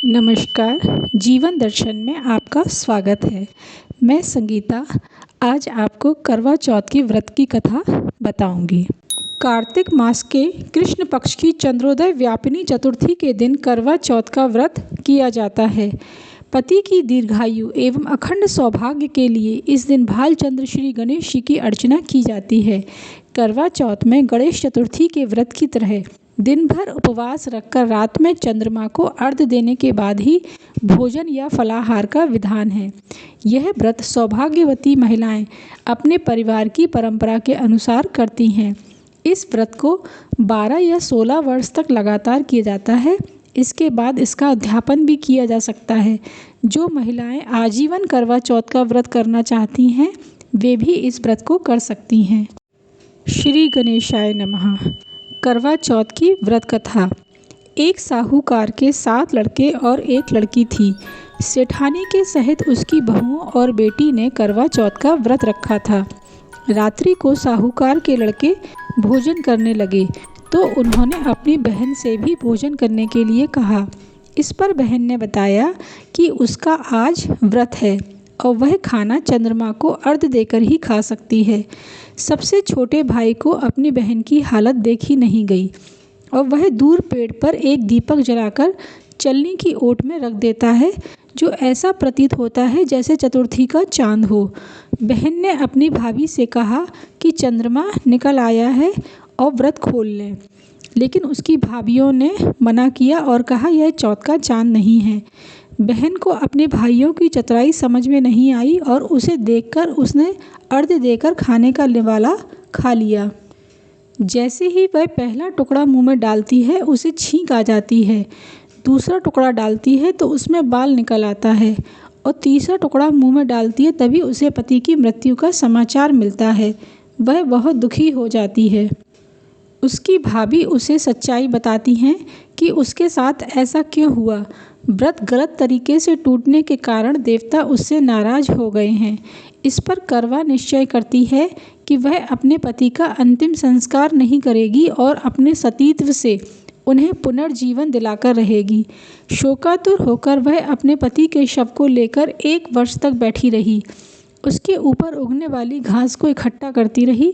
नमस्कार। जीवन दर्शन में आपका स्वागत है। मैं संगीता आज आपको करवा चौथ की व्रत की कथा बताऊंगी। कार्तिक मास के कृष्ण पक्ष की चंद्रोदय व्यापिनी चतुर्थी के दिन करवा चौथ का व्रत किया जाता है। पति की दीर्घायु एवं अखंड सौभाग्य के लिए इस दिन भालचंद्र श्री गणेश जी की अर्चना की जाती है। करवा चौथ में गणेश चतुर्थी के व्रत की तरह दिन भर उपवास रखकर रात में चंद्रमा को अर्घ्य देने के बाद ही भोजन या फलाहार का विधान है। यह व्रत सौभाग्यवती महिलाएं अपने परिवार की परंपरा के अनुसार करती हैं। इस व्रत को 12 या 16 वर्ष तक लगातार किया जाता है। इसके बाद इसका अध्यापन भी किया जा सकता है। जो महिलाएं आजीवन करवा चौथ का व्रत करना चाहती हैं वे भी इस व्रत को कर सकती हैं। श्री गणेशाय नमः। करवा चौथ की व्रत कथा। एक साहूकार के 7 लड़के और एक लड़की थी। सेठानी के सहित उसकी बहुओं और बेटी ने करवा चौथ का व्रत रखा था। रात्रि को साहूकार के लड़के भोजन करने लगे तो उन्होंने अपनी बहन से भी भोजन करने के लिए कहा। इस पर बहन ने बताया कि उसका आज व्रत है और वह खाना चंद्रमा को अर्घ्य देकर ही खा सकती है। सबसे छोटे भाई को अपनी बहन की हालत देखी नहीं गई और वह दूर पेड़ पर एक दीपक जलाकर चलनी की ओट में रख देता है, जो ऐसा प्रतीत होता है जैसे चतुर्थी का चांद हो। बहन ने अपनी भाभी से कहा कि चंद्रमा निकल आया है और व्रत खोल लें, लेकिन उसकी भाभियों ने मना किया और कहा यह चौथ का चांद नहीं है। बहन को अपने भाइयों की चतुराई समझ में नहीं आई और उसे देखकर उसने अर्घ्य देकर खाने का निवाला खा लिया। जैसे ही वह पहला टुकड़ा मुंह में डालती है उसे छींक आ जाती है। दूसरा टुकड़ा डालती है तो उसमें बाल निकल आता है और तीसरा टुकड़ा मुंह में डालती है तभी उसे पति की मृत्यु का समाचार मिलता है। वह बहुत दुखी हो जाती है। उसकी भाभी उसे सच्चाई बताती हैं कि उसके साथ ऐसा क्यों हुआ। व्रत गलत तरीके से टूटने के कारण देवता उससे नाराज हो गए हैं। इस पर करवा निश्चय करती है कि वह अपने पति का अंतिम संस्कार नहीं करेगी और अपने सतीत्व से उन्हें पुनर्जीवन दिलाकर रहेगी। शोकातुर होकर वह अपने पति के शव को लेकर 1 वर्ष तक बैठी रही। उसके ऊपर उगने वाली घास को इकट्ठा करती रही।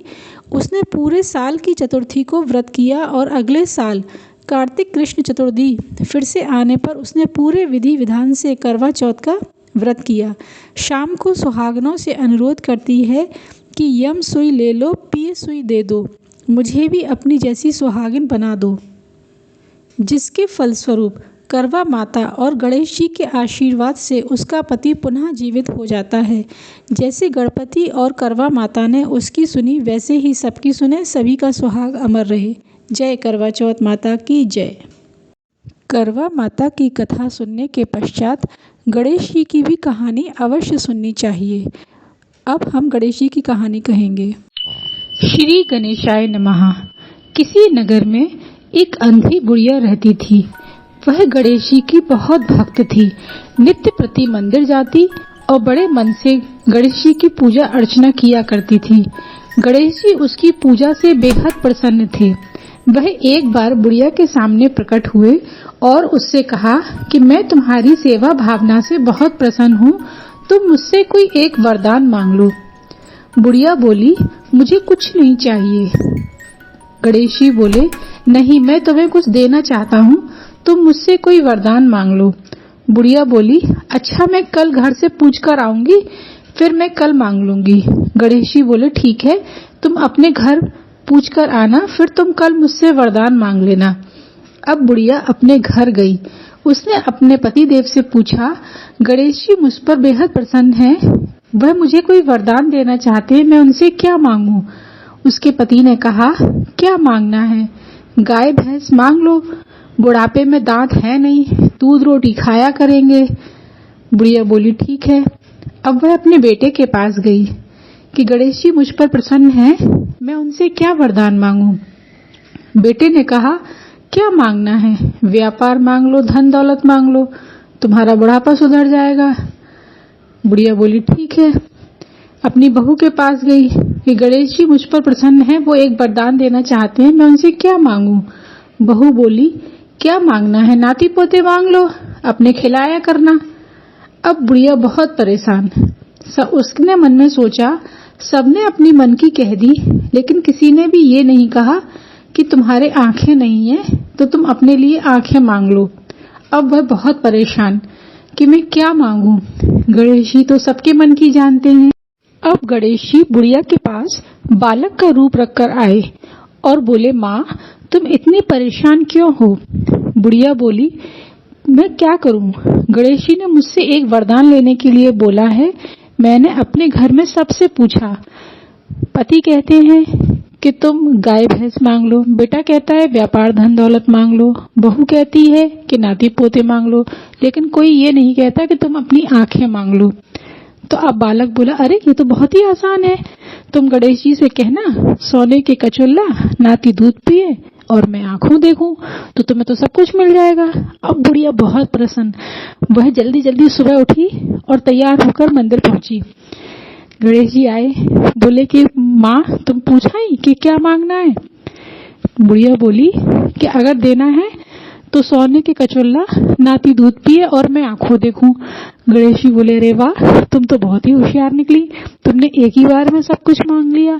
उसने पूरे साल की चतुर्थी को व्रत किया और अगले साल कार्तिक कृष्ण चतुर्थी फिर से आने पर उसने पूरे विधि विधान से करवा चौथ का व्रत किया। शाम को सुहागनों से अनुरोध करती है कि यम सुई ले लो, पिए सुई दे दो, मुझे भी अपनी जैसी सुहागिन बना दो। जिसके फलस्वरूप करवा माता और गणेश जी के आशीर्वाद से उसका पति पुनः जीवित हो जाता है। जैसे गणपति और करवा माता ने उसकी सुनी वैसे ही सबकी सुने। सभी का सुहाग अमर रहे। जय करवा चौथ माता की जय। करवा माता की कथा सुनने के पश्चात गणेश जी की भी कहानी अवश्य सुननी चाहिए। अब हम गणेश जी की कहानी कहेंगे। श्री गणेशाय नमः। किसी नगर में एक अंधी बुढ़िया रहती थी। वह गणेश जी की बहुत भक्त थी। नित्य प्रति मंदिर जाती और बड़े मन से गणेश जी की पूजा अर्चना किया करती थी। गणेश जी उसकी पूजा से बेहद प्रसन्न थे। वह एक बार बुढ़िया के सामने प्रकट हुए और उससे कहा कि मैं तुम्हारी सेवा भावना से बहुत प्रसन्न हूँ, तुम मुझसे कोई एक वरदान मांग लो। बुढ़िया बोली, मुझे कुछ नहीं चाहिए। गणेश जी बोले, नहीं, मैं तुम्हें कुछ देना चाहता हूँ, तुम मुझसे कोई वरदान मांग लो। बुढ़िया बोली, अच्छा, मैं कल घर से पूछ कर आऊंगी, फिर मैं कल मांग लूंगी। गणेश जी बोले, ठीक है, तुम अपने घर पूछ कर आना, फिर तुम कल मुझसे वरदान मांग लेना। अब बुढ़िया अपने घर गई। उसने अपने पति देव से पूछा, गणेश जी मुझ पर बेहद प्रसन्न हैं, वह मुझे कोई वरदान देना चाहते हैं, मैं उनसे क्या मांगूं? उसके पति ने कहा, क्या मांगना है? गाय भैंस मांग लो, बुढ़ापे में दांत है नहीं, दूध रोटी खाया करेंगे। बुढ़िया बोली, ठीक है। अब वह अपने बेटे के पास गई कि गणेश जी मुझ पर प्रसन्न हैं, मैं उनसे क्या वरदान मांगूं? बेटे ने कहा, क्या मांगना है? व्यापार मांग लो, धन दौलत मांग लो, तुम्हारा बुढ़ापा सुधर जाएगा। बुढ़िया बोली, ठीक है। अपनी बहू के पास गई कि गणेश जी मुझ पर प्रसन्न हैं, वो एक वरदान देना चाहते हैं, मैं उनसे क्या मांगूं? बहू बोली, क्या मांगना है? नाती पोते मांग लो, अपने खिलाया करना। अब बुढ़िया बहुत परेशान। उसने मन में सोचा, सबने अपनी मन की कह दी, लेकिन किसी ने भी ये नहीं कहा कि तुम्हारे आंखें नहीं है तो तुम अपने लिए आंखें मांग लो। अब वह बहुत परेशान कि मैं क्या मांगूं। गणेश जी तो सबके मन की जानते हैं। अब गणेश जी बुढ़िया के पास बालक का रूप रखकर आए और बोले, माँ तुम इतनी परेशान क्यों हो? बुढ़िया बोली, मैं क्या करूं? गणेश जी ने मुझसे एक वरदान लेने के लिए बोला है। मैंने अपने घर में सबसे पूछा। पति कहते हैं कि तुम गाय भैंस मांग लो, बेटा कहता है व्यापार धन दौलत मांग लो, बहू कहती है कि नाती पोते मांग लो, लेकिन कोई ये नहीं कहता कि तुम अपनी आंखें मांग लो। तो अब बालक बोला, अरे ये तो बहुत ही आसान है। तुम गणेश जी से कहना, सोने के कचौल्ला नाती दूध पिए और मैं आंखों देखूं, तो तुम्हें तो सब कुछ मिल जाएगा। अब बुढ़िया बहुत प्रसन्न, वह जल्दी जल्दी सुबह उठी और तैयार होकर मंदिर पहुंची। गणेश जी आए, बोले कि माँ तुम पूछा ही कि क्या मांगना है? बुढ़िया बोली कि अगर देना है तो सोने के कचौल्ला नाती दूध पिए और मैं आंखों देखूं। गणेश जी बोले, अरे वाह तुम तो बहुत ही होशियार निकली, तुमने एक ही बार में सब कुछ मांग लिया।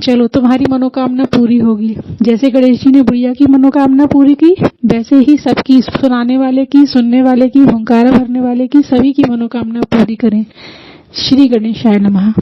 चलो तुम्हारी मनोकामना पूरी होगी। जैसे गणेश जी ने बुढ़िया की मनोकामना पूरी की, वैसे ही सबकी, सुनाने वाले की, सुनने वाले की, हुंकारा भरने वाले की, सभी की मनोकामना पूरी करें। श्री गणेशाय नमः।